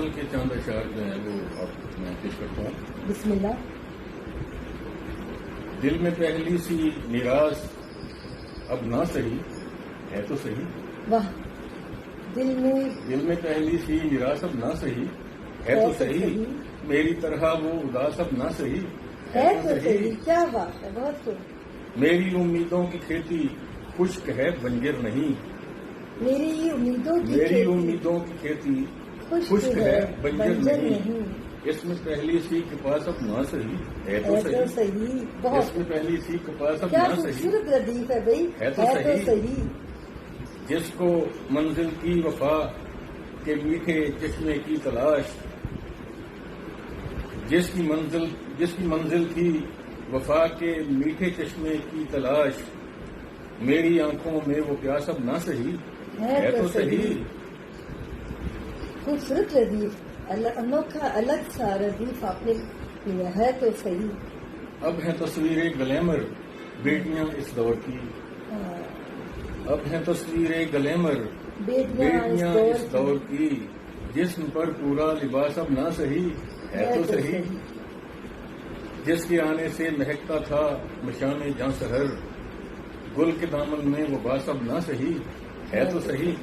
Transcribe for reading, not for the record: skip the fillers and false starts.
غزل کے چاند اشعار جو ہیں وہ آپ میں پیش کرتا ہوں. بسم اللہ. دل میں پہلی سی میراث اب نہ سہی ہے تو صحیح. واہ. دل میں پہلی سی میراث اب نہ سہی ہے تو صحیح. میری طرح وہ اداس اب نہ سہی ہے تو صحیح. کیا بات ہے، بہت خوب. میری امیدوں کی کھیتی خشک ہے بنجر نہیں. میری امیدوں کی کھیتی خشک ہے بنجر نہیں. اس میں پہلی سی کے پاس اب نہ صحیح ہے تو صحیح. اس میں پہلی سی کے پاس اب نہ صحیح ردیف ہے بھائی. ہے تو صحیح. جس کو منزل کی وفا کے میٹھے چشمے کی تلاش، جس کی منزل تھی وفا کے میٹھے چشمے کی تلاش، میری آنکھوں میں وہ پیاس اب نہ صحیح ہے تو صحیح. خوبصورت ردیف، انوکھا الگ سا ردیف آپ نے کیا. ہے تو صحیح. اب ہے تصویریں گلیمر بیٹیاں اس دور کی. اب ہے تصویریں گلیمر بیٹیاں اس دور کی. جسم پر پورا لباس اب نہ صحیح ہے تو صحیح. جس کے آنے سے مہکتا تھا مشام جاں سحر، گل کے دامن میں وہ باس اب نہ صحیح ہے تو صحیح.